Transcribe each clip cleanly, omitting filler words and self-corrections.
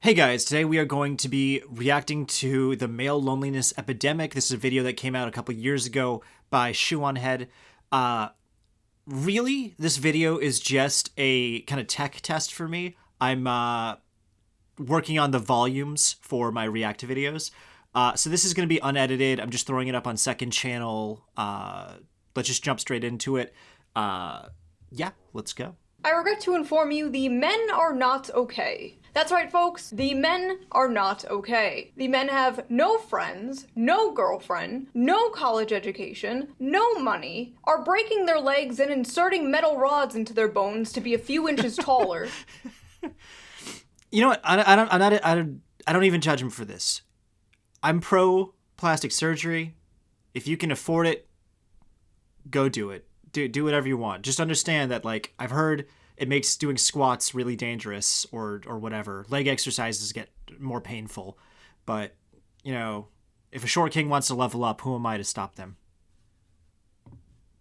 Hey guys, today we are going to be reacting to the male loneliness epidemic. This is a video that came out a couple years ago by Shoe0nHead. Really, this video is just a kind of tech test for me. I'm working on the volumes for my react videos. So this is going to be unedited. I'm just throwing it up on second channel. Let's just jump straight into it. Yeah, let's go. I regret to inform you, the men are not okay. That's right, folks, the men are not okay. The men have no friends, no girlfriend, no college education, no money, are breaking their legs and inserting metal rods into their bones to be a few inches taller. You know what? I don't even judge him for this. I'm pro plastic surgery. If you can afford it, go do it. Do whatever you want. Just understand that, like, I've heard it makes doing squats really dangerous or whatever. Leg exercises get more painful. But, you know, if a short king wants to level up, who am I to stop them?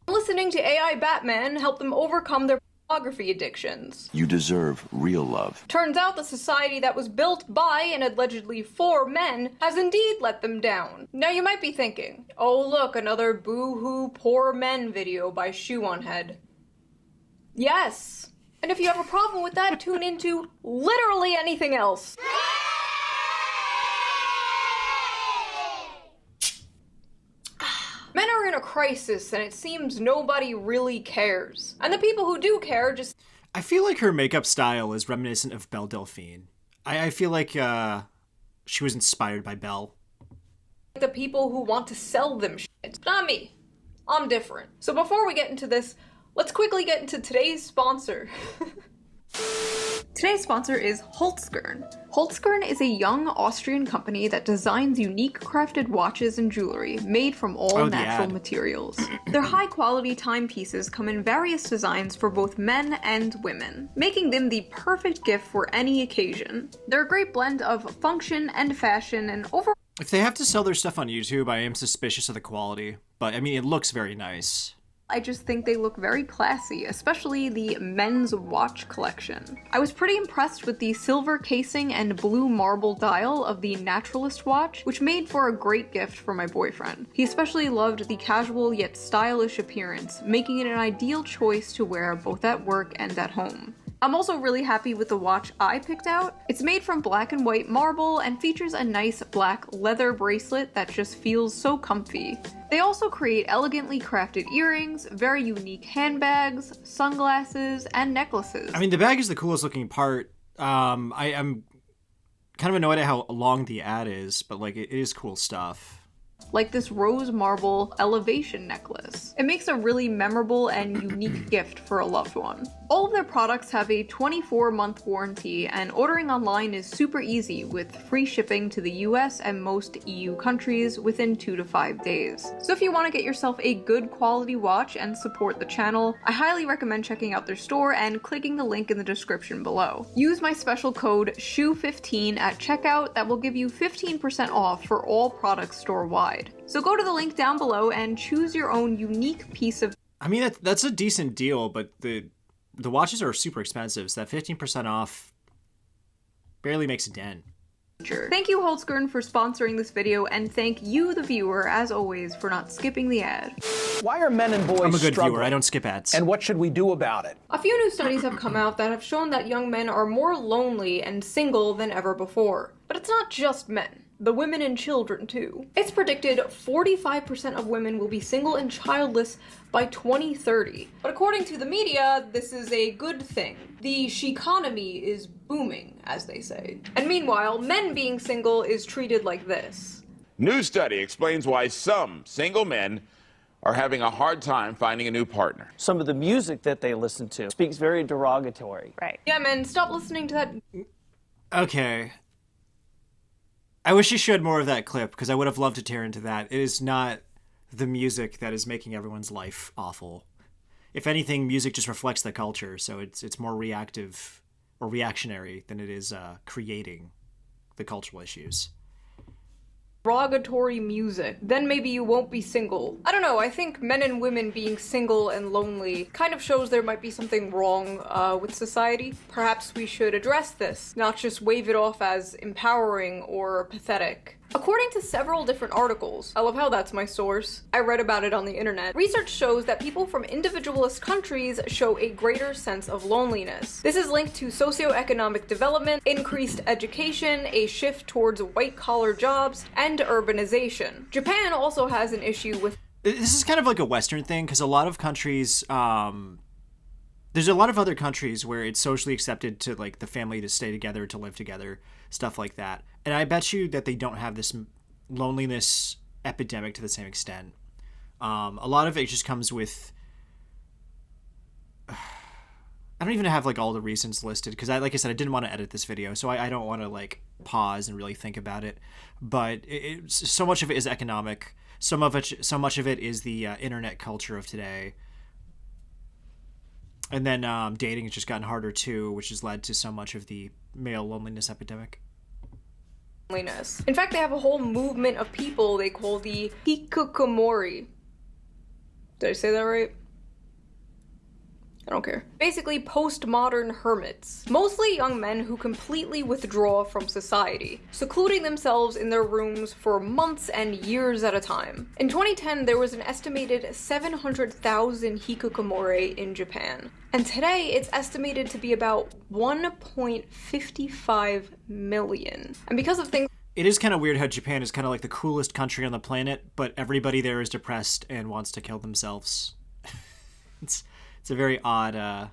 Listening to AI Batman help them overcome their pornography addictions. You deserve real love. Turns out the society that was built by and allegedly for men has indeed let them down. Now you might be thinking, oh look, another boo-hoo poor men video by Shoe0nHead. Yes. And if you have a problem with that, tune into literally anything else. Men are in a crisis, and it seems nobody really cares. And the people who do care just... I feel like her makeup style is reminiscent of Belle Delphine. I feel like she was inspired by Belle. The people who want to sell them shit. Not me. I'm different. So before we get into this, let's quickly get into today's sponsor. Today's sponsor is Holzkern. Holzkern is a young Austrian company that designs unique crafted watches and jewelry made from all natural materials. Their high-quality timepieces come in various designs for both men and women, making them the perfect gift for any occasion. They're a great blend of function and fashion, and overall... If they have to sell their stuff on YouTube, I am suspicious of the quality. But, I mean, it looks very nice. I just think they look very classy, especially the men's watch collection. I was pretty impressed with the silver casing and blue marble dial of the Naturalist watch, which made for a great gift for my boyfriend. He especially loved the casual yet stylish appearance, making it an ideal choice to wear both at work and at home. I'm also really happy with the watch I picked out. It's made from black and white marble and features a nice black leather bracelet that just feels so comfy. They also create elegantly crafted earrings, very unique handbags, sunglasses, and necklaces. I mean, the bag is the coolest looking part. I'm kind of annoyed at how long the ad is, but like it is cool stuff. Like this rose marble elevation necklace. It makes a really memorable and unique gift for a loved one. All of their products have a 24-month warranty, and ordering online is super easy with free shipping to the US and most EU countries within 2 to 5 days. So if you want to get yourself a good quality watch and support the channel, I highly recommend checking out their store and clicking the link in the description below. Use my special code SHOE15 at checkout that will give you 15% off for all products store-wide. So go to the link down below and choose your own unique piece of... I mean, that's a decent deal, but the watches are super expensive, so that 15% off barely makes a dent. Thank you, Holzkern, for sponsoring this video, and thank you, the viewer, as always, for not skipping the ad. Why are men and boys I'm a good struggling? viewer, I don't skip ads. And what should we do about it? A few new studies have come out that have shown that young men are more lonely and single than ever before. But it's not just men. The women and children, too. It's predicted 45% of women will be single and childless by 2030. But according to the media, this is a good thing. The she-economy is booming, as they say. And meanwhile, men being single is treated like this. New study explains why some single men are having a hard time finding a new partner. Some of the music that they listen to speaks very derogatory. Right. Yeah, men, stop listening to that. Okay. I wish you showed more of that clip, because I would have loved to tear into that. It is not the music that is making everyone's life awful. If anything, music just reflects the culture, so it's more reactive or reactionary than it is creating the cultural issues. derogatory music, then maybe you won't be single. I don't know, I think men and women being single and lonely kind of shows there might be something wrong with society. Perhaps we should address this, not just wave it off as empowering or pathetic. According to several different articles, I love how that's my source, I read about it on the internet, research shows that people from individualist countries show a greater sense of loneliness. This is linked to socioeconomic development, increased education, a shift towards white-collar jobs, and urbanization. Japan also has an issue with... This is kind of like a Western thing, because a lot of countries, there's a lot of other countries where it's socially accepted to, like, the family to stay together, to live together, stuff like that. And I bet you that they don't have this loneliness epidemic to the same extent. A lot of it just comes with... I don't even have, like, all the reasons listed, because like I said, I didn't want to edit this video, so I don't want to, like, pause and really think about it. But so much of it is economic. So much of it is the internet culture of today. And then dating has just gotten harder too, which has led to so much of the male loneliness epidemic. In fact, they have a whole movement of people they call the hikikomori. Did I say that right? I don't care. Basically, postmodern hermits. Mostly young men who completely withdraw from society, secluding themselves in their rooms for months and years at a time. In 2010, there was an estimated 700,000 hikikomori in Japan. And today, it's estimated to be about 1.55 million. And because of things... It is kind of weird how Japan is kind of like the coolest country on the planet, but everybody there is depressed and wants to kill themselves. It's a very odd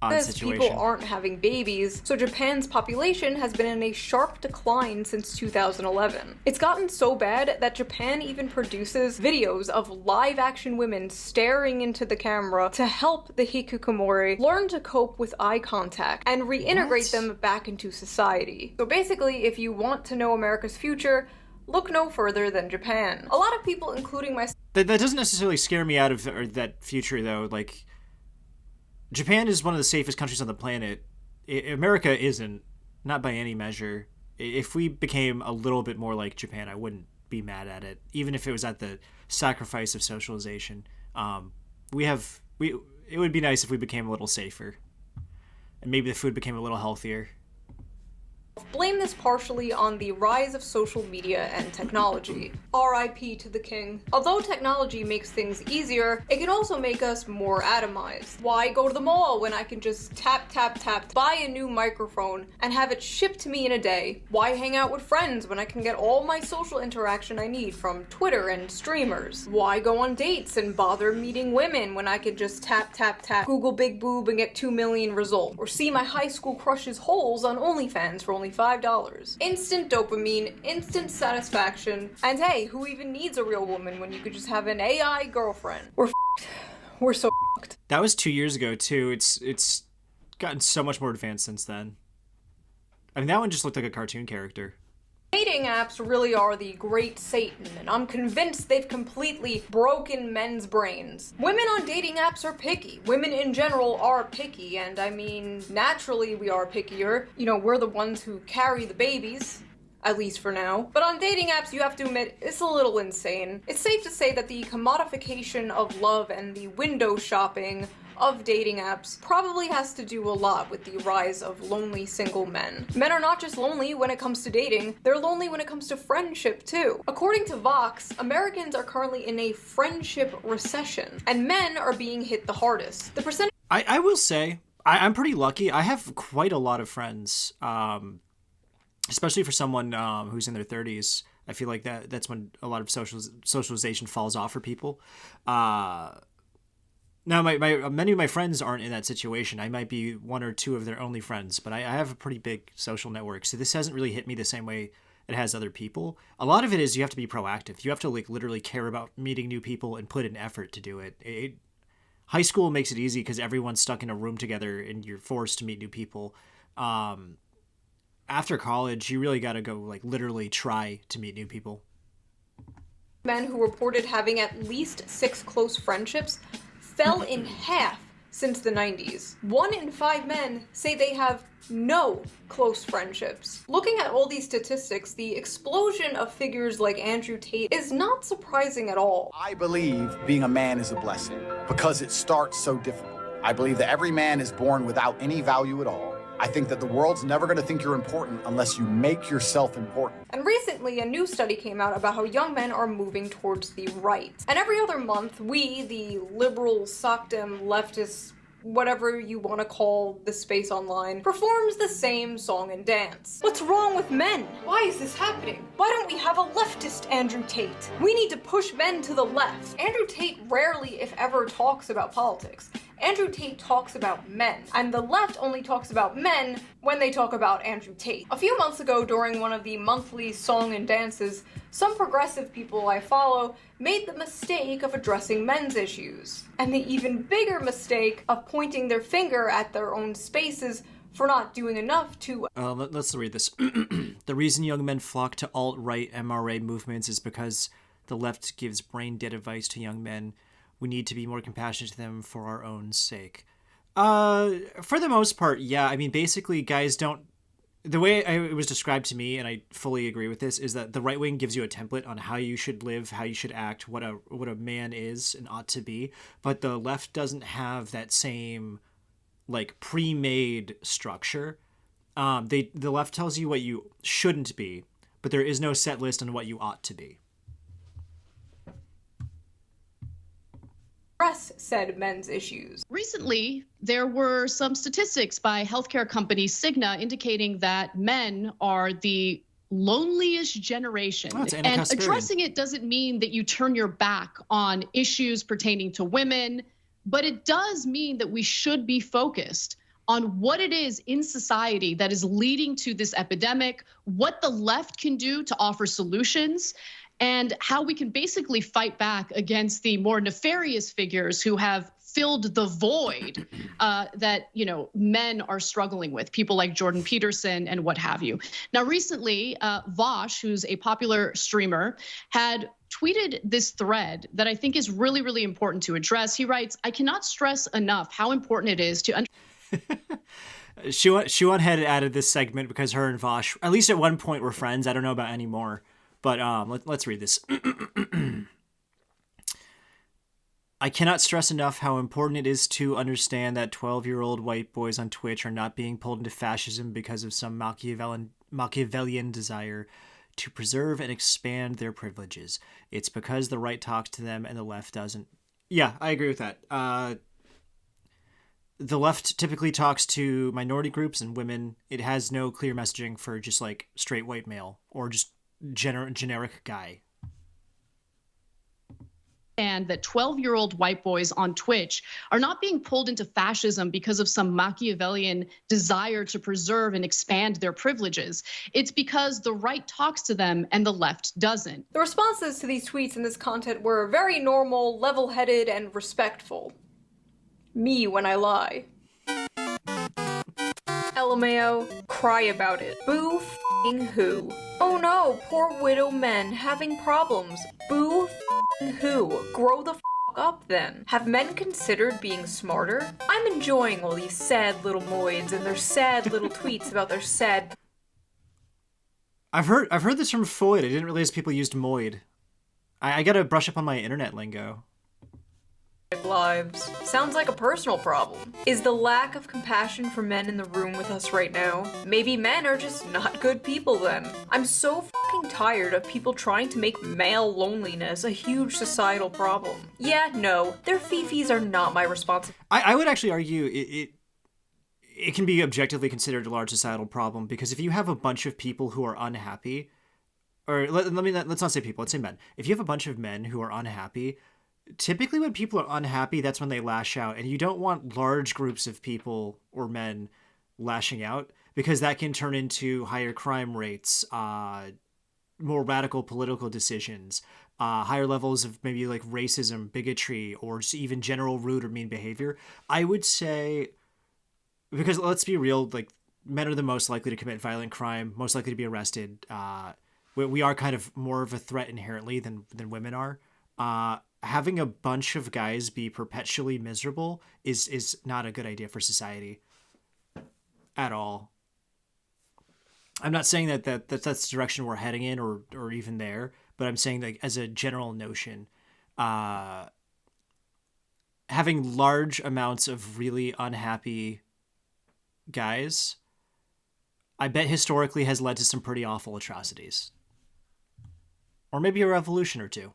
situation. People aren't having babies, so Japan's population has been in a sharp decline since 2011. It's gotten so bad that Japan even produces videos of live-action women staring into the camera to help the hikikomori learn to cope with eye contact and reintegrate them back into society. So basically, if you want to know America's future, look no further than Japan. A lot of people, including myself... That doesn't necessarily scare me out of that future, though. Like, Japan is one of the safest countries on the planet. America isn't, not by any measure. If we became a little bit more like Japan, I wouldn't be mad at it, even if it was at the sacrifice of socialization. It would be nice if we became a little safer, and maybe the food became a little healthier. Blame this partially on the rise of social media and technology. RIP to the king. Although technology makes things easier, it can also make us more atomized. Why go to the mall when I can just tap, buy a new microphone, and have it shipped to me in a day? Why hang out with friends when I can get all my social interaction I need from Twitter and streamers? Why go on dates and bother meeting women when I can just tap, Google big boob and get 2 million results? Or see my high school crush's holes on OnlyFans for only $5. Instant dopamine, instant satisfaction, and hey, who even needs a real woman when you could just have an AI girlfriend? We're f***ed. We're so f***ed. That was 2 years ago too. It's gotten so much more advanced since then. I mean, that one just looked like a cartoon character. Dating apps really are the great Satan, and I'm convinced they've completely broken men's brains. Women on dating apps are picky. Women in general are picky, and I mean, naturally we are pickier. You know, we're the ones who carry the babies. At least for now. But on dating apps, you have to admit, it's a little insane. It's safe to say that the commodification of love and the window shopping of dating apps probably has to do a lot with the rise of lonely single men. Men are not just lonely when it comes to dating, they're lonely when it comes to friendship too. According to Vox, Americans are currently in a friendship recession, and men are being hit the hardest. The percentage... I will say, I'm pretty lucky. I have quite a lot of friends, especially for someone who's in their 30s. I feel like that's when a lot of socialization falls off for people. Now, many of my friends aren't in that situation. I might be one or two of their only friends, but I have a pretty big social network, so this hasn't really hit me the same way it has other people. A lot of it is you have to be proactive. You have to like literally care about meeting new people and put in effort to do it. High school makes it easy because everyone's stuck in a room together and you're forced to meet new people. After college, you really got to go like literally try to meet new people. Men who reported having at least 6 close friendships fell in half since the 90s. 1 in 5 men say they have no close friendships. Looking at all these statistics, the explosion of figures like Andrew Tate is not surprising at all. I believe being a man is a blessing because it starts so difficult. I believe that every man is born without any value at all. I think that the world's never going to think you're important unless you make yourself important. And recently, a new study came out about how young men are moving towards the right. And every other month, we, the liberal, sockdem, leftist, whatever you want to call the space online, performs the same song and dance. What's wrong with men? Why is this happening? Why don't we have a leftist Andrew Tate? We need to push men to the left. Andrew Tate rarely, if ever, talks about politics. Andrew Tate talks about men, and the left only talks about men when they talk about Andrew Tate. A few months ago, during one of the monthly song and dances, some progressive people I follow made the mistake of addressing men's issues, and the even bigger mistake of pointing their finger at their own spaces for not doing enough to... Let's read this. The reason young men flock to alt-right MRA movements is because the left gives brain-dead advice to young men. We need to be more compassionate to them for our own sake. For the most part, yeah. I mean, basically, guys don't... The way it was described to me, and I fully agree with this, is that the right wing gives you a template on how you should live, how you should act, what a man is and ought to be. But the left doesn't have that same, like, pre-made structure. The left tells you what you shouldn't be, but there is no set list on what you ought to be. Press said men's issues. Recently, there were some statistics by healthcare company Cigna indicating that men are the loneliest generation. Oh, and addressing it doesn't mean that you turn your back on issues pertaining to women, but it does mean that we should be focused on what it is in society that is leading to this epidemic, what the left can do to offer solutions, and how we can basically fight back against the more nefarious figures who have filled the void that, men are struggling with, people like Jordan Peterson and what have you. Now, recently, Vosh, who's a popular streamer, had tweeted this thread that I think is really, really important to address. He writes, "I cannot stress enough how important it is to..." Shoe0nHead added this segment because her and Vosh, at least at one point, were friends. I don't know about anymore. But let's read this. I cannot stress enough how important it is to understand that 12-year-old white boys on Twitch are not being pulled into fascism because of some Machiavellian desire to preserve and expand their privileges. It's because the right talks to them and the left doesn't. Yeah, I agree with that. The left typically talks to minority groups and women. It has no clear messaging for just like straight white male or just generic guy. And that 12-year-old white boys on Twitch are not being pulled into fascism because of some Machiavellian desire to preserve and expand their privileges. It's because the right talks to them and the left doesn't. The responses to these tweets and this content were very normal, level-headed, and respectful. Me when I lie. LMAO, cry about it. Boo f***ing who? Oh no, poor widow men having problems. Boo f***ing who? Grow the f*** up then. Have men considered being smarter? I'm enjoying all these sad little moids and their sad little tweets about their sad... I've heard this term foid. I didn't realize people used moid. I gotta brush up on my internet lingo. lives. Sounds like a personal problem. Is the lack of compassion for men in the room with us right now? Maybe men are just not good people then. I'm so fucking tired of people trying to make male loneliness a huge societal problem. Yeah, no, their fifis are not my responsibility. I would actually argue it can be objectively considered a large societal problem, because if you have a bunch of people who are unhappy, or let's not say people, let's say men. If you have a bunch of men who are unhappy, typically when people are unhappy, that's when they lash out. And you don't want large groups of people or men lashing out, because that can turn into higher crime rates, more radical political decisions, higher levels of maybe like racism, bigotry, or just even general rude or mean behavior. I would say, because let's be real, like men are the most likely to commit violent crime, most likely to be arrested. We are kind of more of a threat inherently than women are. having a bunch of guys be perpetually miserable is not a good idea for society at all. I'm not saying that's the direction we're heading in or even there, but I'm saying that as a general notion, having large amounts of really unhappy guys, I bet historically has led to some pretty awful atrocities. Or maybe a revolution or two.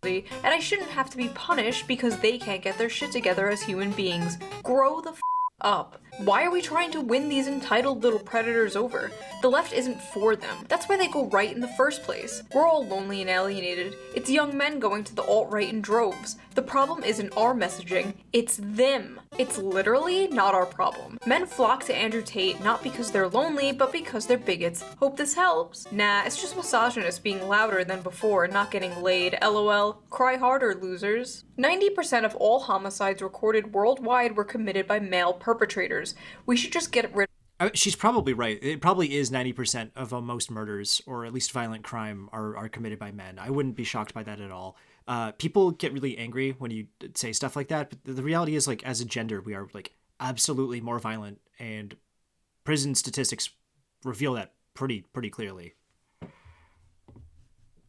And I shouldn't have to be punished because they can't get their shit together as human beings. Grow the up. Why are we trying to win these entitled little predators over? The left isn't for them. That's why they go right in the first place. We're all lonely and alienated. It's young men going to the alt-right in droves. The problem isn't our messaging, it's them. It's literally not our problem. Men flock to Andrew Tate not because they're lonely, but because they're bigots. Hope this helps. Nah, it's just misogynists being louder than before and not getting laid. LOL. Cry harder, losers. 90% of all homicides recorded worldwide were committed by male perpetrators. We should just get rid of. She's probably right. It probably is 90% of most murders, or at least violent crime, are committed by men. I wouldn't be shocked by that at all. People get really angry when you say stuff like that, but the reality is, like, as a gender, we are, like, absolutely more violent, and prison statistics reveal that pretty clearly.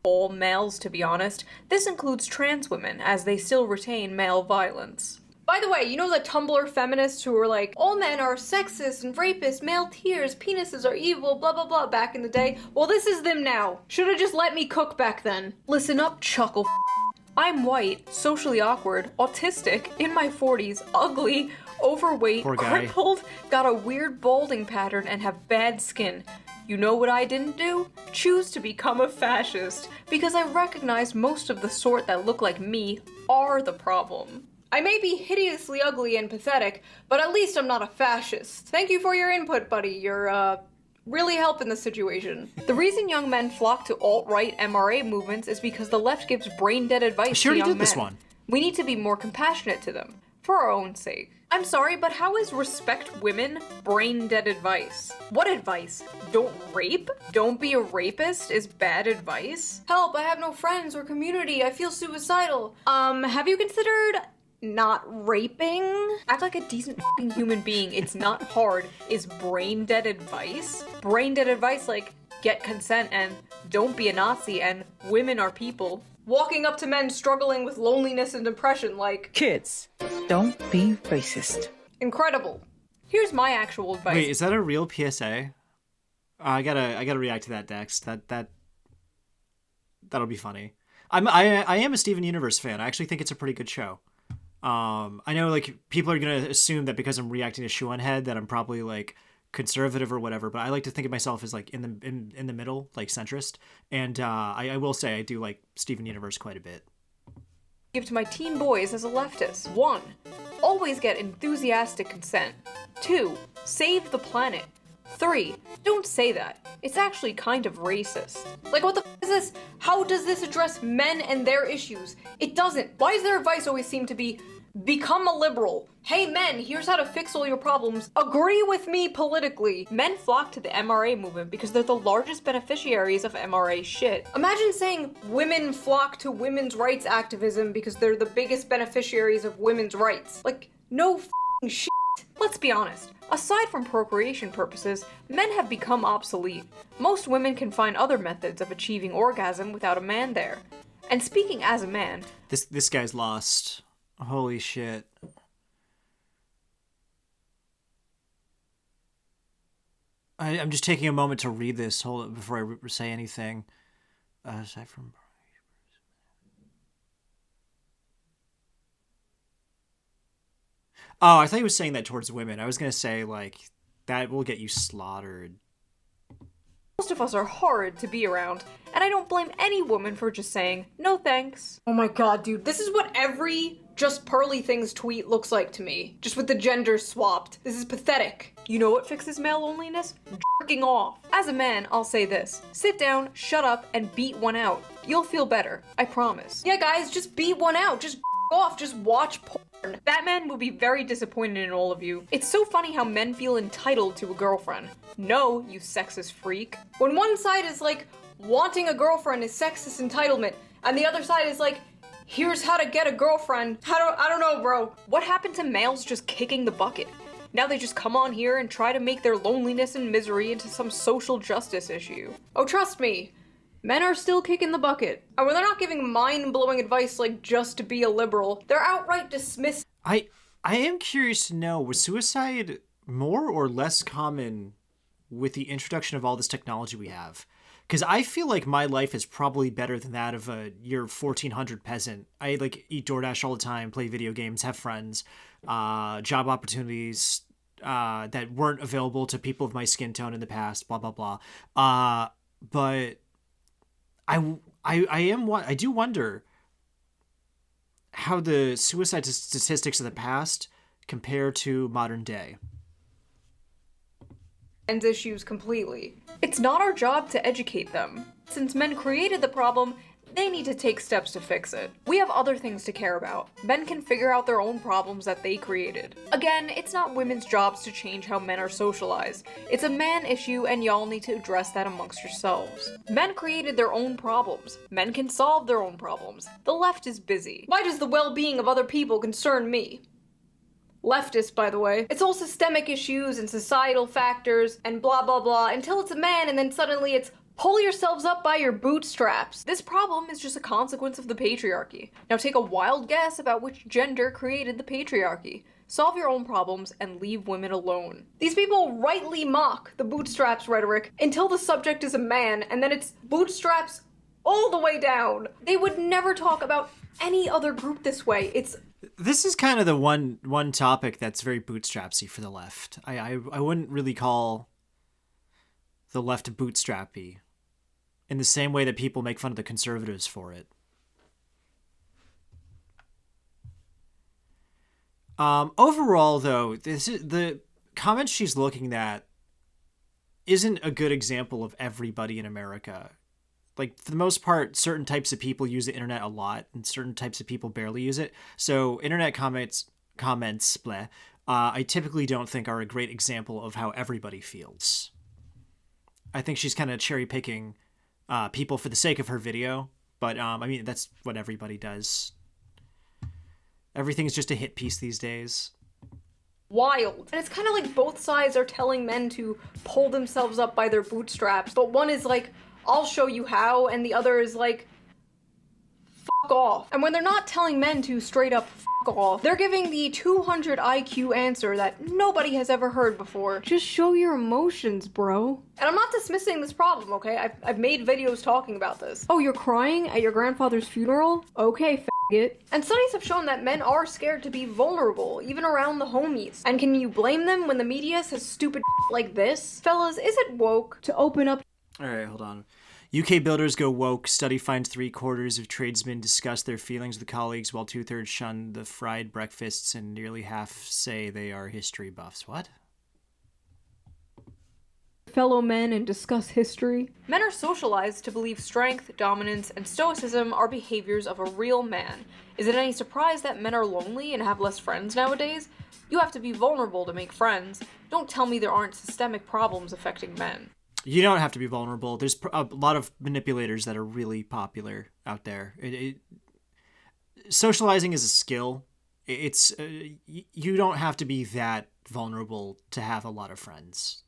All males, to be honest. This includes trans women, as they still retain male violence. By the way, you know the Tumblr feminists who were like, all men are sexist and rapists, male tears, penises are evil, blah blah blah back in the day? Well, this is them now. Should've just let me cook back then. Listen up, chuckle. I'm white, socially awkward, autistic, in my 40s, ugly, overweight, crippled, got a weird balding pattern, and have bad skin. You know what I didn't do? Choose to become a fascist, because I recognize most of the sort that look like me are the problem. I may be hideously ugly and pathetic, but at least I'm not a fascist. Thank you for your input, buddy. You're, really helping the situation. The reason young men flock to alt-right MRA movements is because the left gives brain-dead advice to young men. She already did this one. We need to be more compassionate to them, for our own sake. I'm sorry, but how is respect women brain-dead advice? What advice? Don't rape? Don't be a rapist is bad advice? Help, I have no friends or community, I feel suicidal. Have you considered not raping? Act like a decent f***ing human being, it's not hard, is brain-dead advice? Brain-dead advice like, get consent and don't be a Nazi and women are people. Walking up to men struggling with loneliness and depression like, kids, don't be racist. Incredible. Here's my actual advice. Wait, is that a real PSA? I gotta react to that, Dex. That'll be funny. I am a Steven Universe fan. I actually think it's a pretty good show. I know, like, people are gonna assume that because I'm reacting to Shoe0nHead that I'm probably, like, conservative or whatever, but I like to think of myself as, like, in the middle, like, centrist. And I will say I do like Steven Universe quite a bit. Give to my teen boys as a leftist. 1. Always get enthusiastic consent. 2. Save the planet. 3. Don't say that. It's actually kind of racist. Like, what the f is this? How does this address men and their issues? It doesn't. Why does their advice always seem to be, become a liberal? Hey men, here's how to fix all your problems. Agree with me politically. Men flock to the MRA movement because they're the largest beneficiaries of MRA shit. Imagine saying women flock to women's rights activism because they're the biggest beneficiaries of women's rights. Like, no f***ing shit. Let's be honest. Aside from procreation purposes, men have become obsolete. Most women can find other methods of achieving orgasm without a man there. And speaking as a man, this guy's lost. Holy shit. I'm just taking a moment to read this before I say anything. Aside from... Oh, I thought he was saying that towards women. I was going to say, like, that will get you slaughtered. most of us are horrid to be around, and I don't blame any woman for just saying, no thanks. Oh my god, dude, this is what every Just Pearly Things tweet looks like to me. Just with the genders swapped. This is pathetic. You know what fixes male loneliness? Jerking off. As a man, I'll say this. Sit down, shut up, and beat one out. You'll feel better. I promise. Yeah, guys, just beat one out. Just off. Just watch porn. Batman will be very disappointed in all of you. It's so funny how men feel entitled to a girlfriend. No, you sexist freak. When one side is like, wanting a girlfriend is sexist entitlement, and the other side is like, here's how to get a girlfriend. I don't know, bro. What happened to males just kicking the bucket? Now they just come on here and try to make their loneliness and misery into some social justice issue. Oh, trust me, men are still kicking the bucket. And when they're not giving mind-blowing advice like just to be a liberal, they're outright dismissive. I am curious to know, was suicide more or less common with the introduction of all this technology we have? Because I feel like my life is probably better than that of a year 1400 peasant. I like eat DoorDash all the time, play video games, have friends, job opportunities that weren't available to people of my skin tone in the past, blah, blah, blah. But I do wonder how the suicide statistics of the past compare to modern day. Issues completely. It's not our job to educate them. Since men created the problem, they need to take steps to fix it. We have other things to care about. Men can figure out their own problems that they created. Again, it's not women's jobs to change how men are socialized. It's a man issue and y'all need to address that amongst yourselves. Men created their own problems. Men can solve their own problems. The left is busy. Why does the well-being of other people concern me? Leftist, by the way. It's all systemic issues and societal factors and blah blah blah until it's a man and then suddenly it's pull yourselves up by your bootstraps. This problem is just a consequence of the patriarchy. Now take a wild guess about which gender created the patriarchy. Solve your own problems and leave women alone. These people rightly mock the bootstraps rhetoric until the subject is a man and then it's bootstraps all the way down. They would never talk about any other group this way. This is kind of the one topic that's very bootstrapsy for the left. I wouldn't really call the left bootstrappy in the same way that people make fun of the conservatives for it. Overall, though, the comments she's looking at isn't a good example of everybody in America. Like, for the most part, certain types of people use the internet a lot, and certain types of people barely use it. So, internet comments, bleh, I typically don't think are a great example of how everybody feels. I think she's kind of cherry-picking people for the sake of her video, but, I mean, that's what everybody does. Everything's just a hit piece these days. Wild. And it's kind of like both sides are telling men to pull themselves up by their bootstraps, but one is like, I'll show you how, and the other is like, fuck off. And when they're not telling men to straight up fuck off, they're giving the 200 IQ answer that nobody has ever heard before. Just show your emotions, bro. And I'm not dismissing this problem, okay? I've made videos talking about this. Oh, you're crying at your grandfather's funeral? Okay, it. And studies have shown that men are scared to be vulnerable, even around the homies. And can you blame them when the media says stupid like this? Fellas, is it woke to open up? All right, hold on. UK builders go woke. Study finds 3/4 of tradesmen discuss their feelings with colleagues, while 2/3 shun the fried breakfasts, and nearly half say they are history buffs. What? Fellow men and discuss history. Men are socialized to believe strength, dominance, and stoicism are behaviors of a real man. Is it any surprise that men are lonely and have less friends nowadays? You have to be vulnerable to make friends. Don't tell me there aren't systemic problems affecting men. You don't have to be vulnerable. There's a lot of manipulators that are really popular out there. Socializing is a skill. It's you don't have to be that vulnerable to have a lot of friends.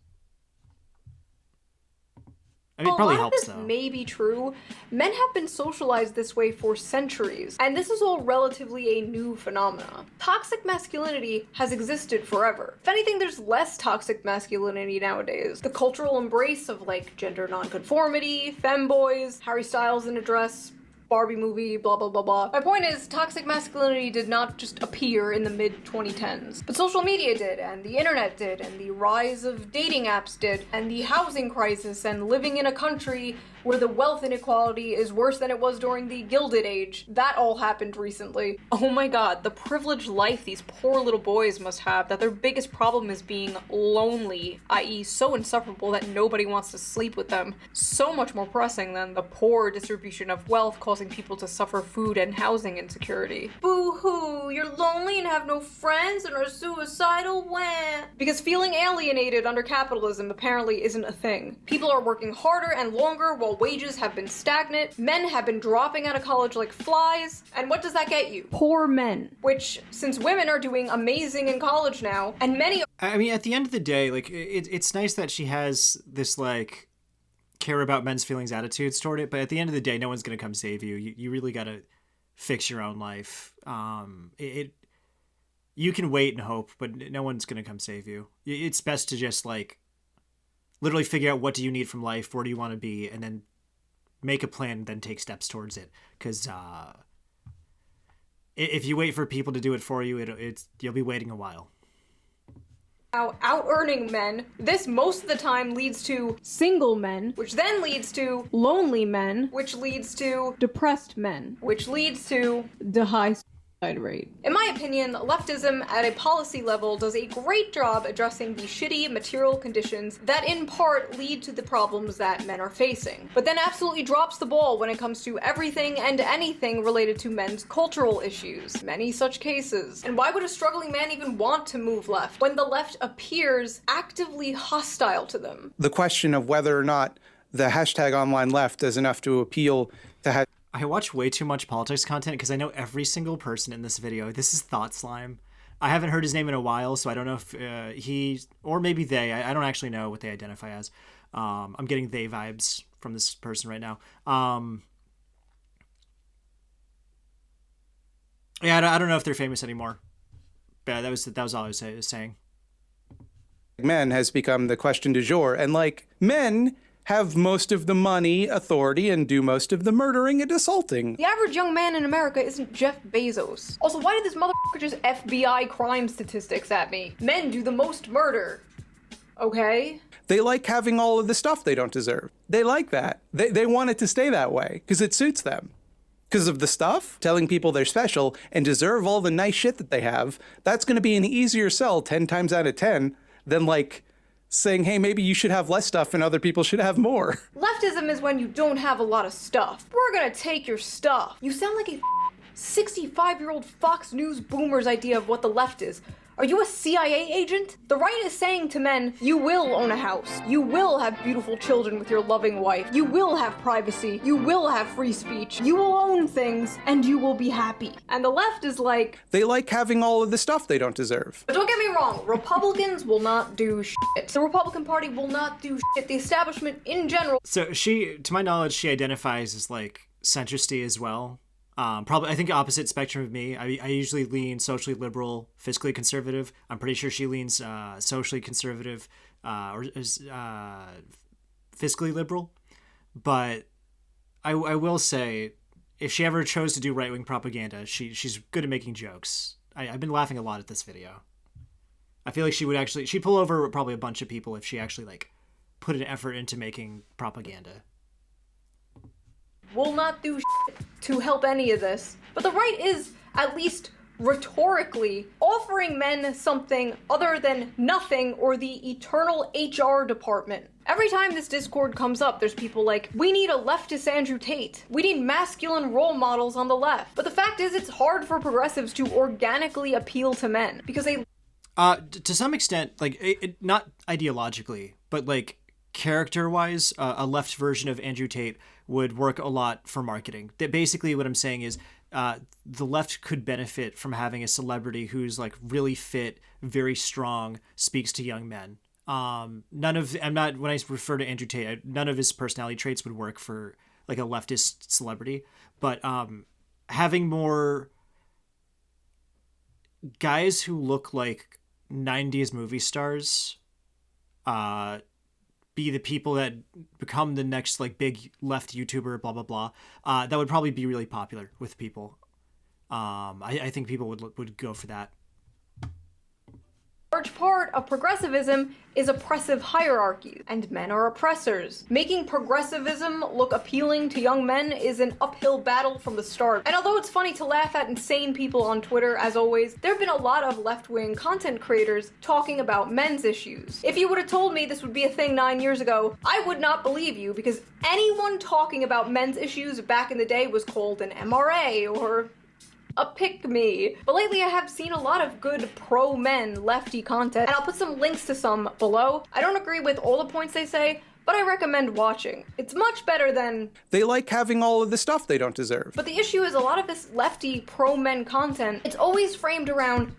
I mean, it probably helps, though. This may be true. Men have been socialized this way for centuries, and this is all relatively a new phenomena. Toxic masculinity has existed forever. If anything, there's less toxic masculinity nowadays. The cultural embrace of, like, gender nonconformity, femboys, Harry Styles in a dress, Barbie movie, blah blah blah blah. My point is, toxic masculinity did not just appear in the mid-2010s. But social media did, and the internet did, and the rise of dating apps did, and the housing crisis, and living in a country where the wealth inequality is worse than it was during the Gilded Age. That all happened recently. Oh my god, the privileged life these poor little boys must have, that their biggest problem is being lonely, i.e. so insufferable that nobody wants to sleep with them. So much more pressing than the poor distribution of wealth causing causing people to suffer food and housing insecurity. Boo-hoo, you're lonely and have no friends and are suicidal, wah. Because feeling alienated under capitalism apparently isn't a thing. People are working harder and longer while wages have been stagnant, men have been dropping out of college like flies, and what does that get you? Poor men. Which, since women are doing amazing in college now, and many... I mean, at the end of the day, like, it's nice that she has this, like, care about men's feelings attitudes toward it, but at the end of the day, no one's going to come save you. You really got to fix your own life. You can wait and hope, but no one's going to come save you. It's best to just, like, literally figure out what do you need from life, where do you want to be, and then make a plan and then take steps towards it. Because if you wait for people to do it for you, you'll be waiting a while. Out-earning men. This most of the time leads to single men, which then leads to lonely men, which leads to depressed men, which leads to the high suicide rate. In my opinion, leftism at a policy level does a great job addressing the shitty material conditions that in part lead to the problems that men are facing, but then absolutely drops the ball when it comes to everything and anything related to men's cultural issues. Many such cases. And why would a struggling man even want to move left when the left appears actively hostile to them? The question of whether or not the hashtag online left is enough to appeal to I watch way too much politics content because I know every single person in this video. This is Thought Slime. I haven't heard his name in a while, so I don't know if he, or maybe they, I don't actually know what they identify as. I'm getting they vibes from this person right now. Yeah, I don't know if they're famous anymore. But that was all I was saying. Men has become the question du jour, and like men have most of the money, authority, and do most of the murdering and assaulting. The average young man in America isn't Jeff Bezos. Also, why did this motherfucker just FBI crime statistics at me? Men do the most murder. Okay? They like having all of the stuff they don't deserve. They like that. They want it to stay that way, because it suits them. Because of the stuff, telling people they're special and deserve all the nice shit that they have, that's going to be an easier sell 10 times out of 10 than, like, saying, hey, maybe you should have less stuff and other people should have more. Leftism is when you don't have a lot of stuff. We're gonna take your stuff. You sound like a 65-year-old Fox News boomer's idea of what the left is. Are you a CIA agent? The right is saying to men, you will own a house. You will have beautiful children with your loving wife. You will have privacy. You will have free speech. You will own things, and you will be happy. And the left is like... They like having all of the stuff they don't deserve. But don't get me wrong, Republicans will not do shit. The Republican Party will not do shit. The establishment in general... So she, to my knowledge, she identifies as, like, centristy as well. Probably, I think opposite spectrum of me. I usually lean socially liberal, fiscally conservative. I'm pretty sure she leans socially conservative or fiscally liberal. But I will say, if she ever chose to do right-wing propaganda, she's good at making jokes. I've been laughing a lot at this video. I feel like she'd pull over probably a bunch of people if she actually, like, put an effort into making propaganda. Will not do shit to help any of this. But the right is, at least rhetorically, offering men something other than nothing or the eternal HR department. Every time this Discord comes up, there's people like, we need a leftist Andrew Tate. We need masculine role models on the left. But the fact is, it's hard for progressives to organically appeal to men because they... to some extent, like, not ideologically, but, like, character-wise, a left version of Andrew Tate would work a lot for marketing. Basically, what I'm saying is the left could benefit from having a celebrity who's, like, really fit, very strong, speaks to young men. When I refer to Andrew Tate, none of his personality traits would work for, like, a leftist celebrity. But having more guys who look like 90s movie stars be the people that become the next, like, big left YouTuber, blah, blah, blah. That would probably be really popular with people. I think people would go for that. large part of progressivism is oppressive hierarchies, and men are oppressors. Making progressivism look appealing to young men is an uphill battle from the start. And although it's funny to laugh at insane people on Twitter, as always, there have been a lot of left-wing content creators talking about men's issues. If you would have told me this would be a thing 9 years ago, I would not believe you, because anyone talking about men's issues back in the day was called an MRA or a pick-me. But lately I have seen a lot of good pro-men lefty content, and I'll put some links to some below. I don't agree with all the points they say, but I recommend watching. It's much better than... They like having all of the stuff they don't deserve. But the issue is a lot of this lefty pro-men content, it's always framed around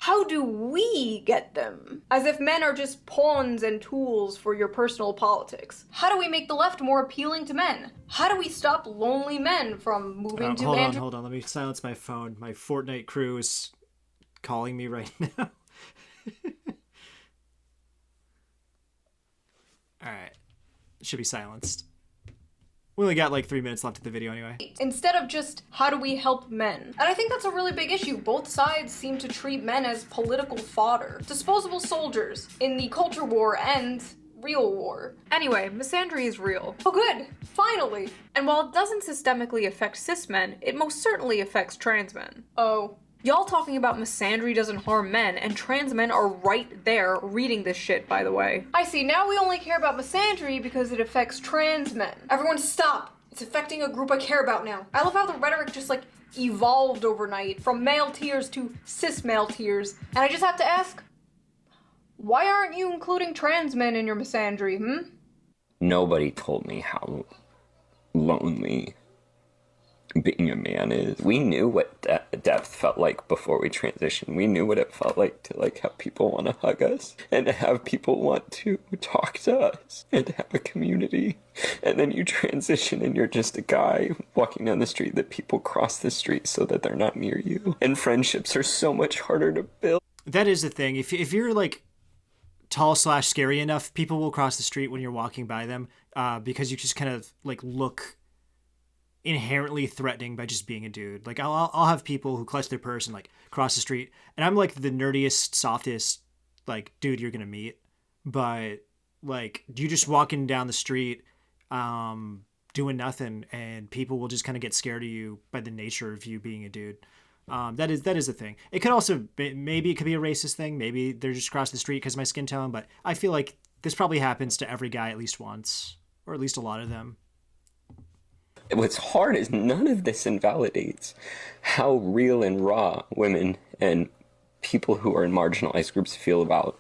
how do we get them? As if men are just pawns and tools for your personal politics. How do we make the left more appealing to men? How do we stop lonely men from moving to Hold on. Let me silence my phone. My Fortnite crew is calling me right now. Alright. Should be silenced. We only got like 3 minutes left of the video anyway. Instead of just, how do we help men? And I think that's a really big issue. Both sides seem to treat men as political fodder. Disposable soldiers in the culture war and real war. Anyway, misandry is real. Oh good, finally! And while it doesn't systemically affect cis men, it most certainly affects trans men. Oh. Y'all talking about misandry doesn't harm men, and trans men are right there reading this shit, by the way. I see, now we only care about misandry because it affects trans men. Everyone stop! It's affecting a group I care about now. I love how the rhetoric just like evolved overnight from male tears to cis male tears. And I just have to ask, why aren't you including trans men in your misandry, Nobody told me how lonely being a man is. We knew what depth felt like before we transitioned. We knew what it felt like to like have people want to hug us and to have people want to talk to us and to have a community. And then you transition and you're just a guy walking down the street that people cross the street so that they're not near you. And friendships are so much harder to build. That is the thing. If you're like tall / scary enough, people will cross the street when you're walking by them because you just kind of like look inherently threatening by just being a dude. Like I'll have people who clutch their purse and like cross the street, and I'm like the nerdiest, softest like dude you're gonna meet, but like you just walking down the street doing nothing, and people will just kind of get scared of you by the nature of you being a dude. That is a thing. It could also be, maybe it could be a racist thing. Maybe they're just across the street because of my skin tone, but I feel like this probably happens to every guy at least once, or at least a lot of them. What's hard is none of this invalidates how real and raw women and people who are in marginalized groups feel about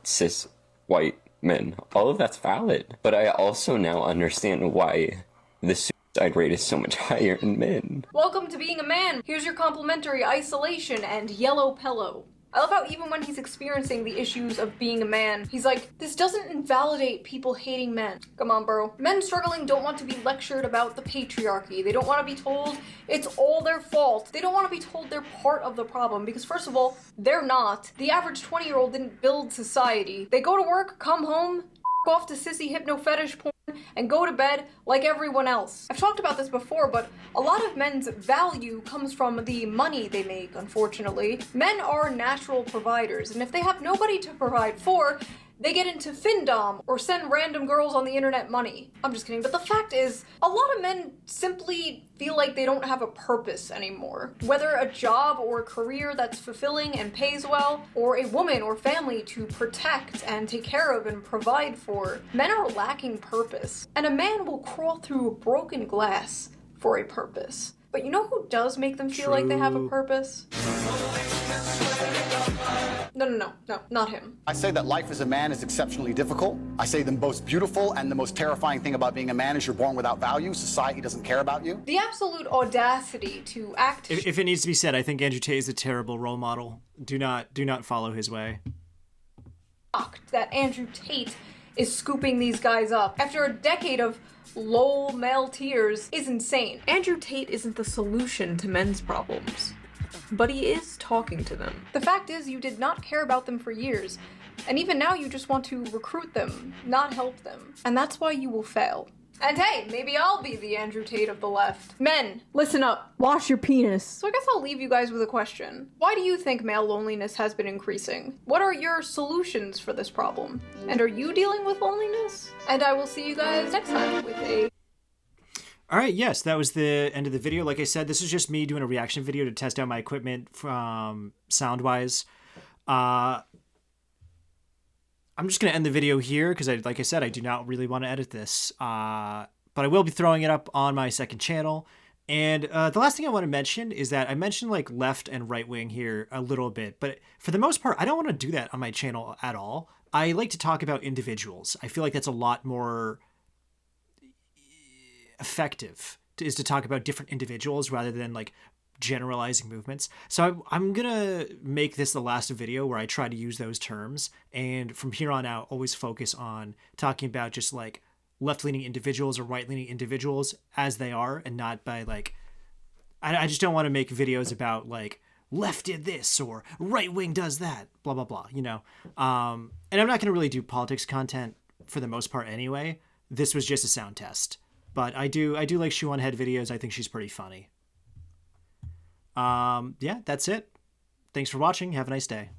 cis white men. All of that's valid. But I also now understand why the suicide rate is so much higher in men. Welcome to being a man. Here's your complimentary isolation and yellow pillow. I love how even when he's experiencing the issues of being a man, he's like, this doesn't invalidate people hating men. Come on, bro. Men struggling don't want to be lectured about the patriarchy. They don't want to be told it's all their fault. They don't want to be told they're part of the problem because first of all, they're not. The average 20-year-old didn't build society. They go to work, come home, off to sissy hypno fetish porn, and go to bed like everyone else. I've talked about this before, but a lot of men's value comes from the money they make, unfortunately. Men are natural providers, and if they have nobody to provide for, they get into findom or send random girls on the internet money. I'm just kidding, but the fact is, a lot of men simply feel like they don't have a purpose anymore. Whether a job or a career that's fulfilling and pays well, or a woman or family to protect and take care of and provide for, men are lacking purpose. And a man will crawl through broken glass for a purpose. But you know who does make them feel like they have a purpose? No, not him. I say that life as a man is exceptionally difficult. I say the most beautiful and the most terrifying thing about being a man is you're born without value. Society doesn't care about you. The absolute audacity to act... If it needs to be said, I think Andrew Tate is a terrible role model. Do not follow his way. That Andrew Tate is scooping these guys up after a decade of lol male tears is insane. Andrew Tate isn't the solution to men's problems, but he is talking to them. The fact is, you did not care about them for years, and even now you just want to recruit them, not help them. And that's why you will fail. And hey, maybe I'll be the Andrew Tate of the left. Men, listen up. Wash your penis. So I guess I'll leave you guys with a question. Why do you think male loneliness has been increasing? What are your solutions for this problem? And are you dealing with loneliness? And I will see you guys next time with a... All right, yes, that was the end of the video. Like I said, this is just me doing a reaction video to test out my equipment from sound-wise. I'm just going to end the video here because, like I said, I do not really want to edit this. But I will be throwing it up on my second channel. And the last thing I want to mention is that I mentioned like left and right wing here a little bit. But for the most part, I don't want to do that on my channel at all. I like to talk about individuals. I feel like that's a lot more effective is to talk about different individuals rather than like generalizing movements. So I'm gonna make this the last video where I try to use those terms, and from here on out always focus on talking about just like left-leaning individuals or right-leaning individuals as they are, and not by like I just don't want to make videos about like left did this or right wing does that, blah blah blah, you know. And I'm not gonna really do politics content for the most part anyway. This was just a sound test, but I do like Shoe0nHead videos. I think she's pretty funny. Yeah, that's it. Thanks for watching. Have a nice day.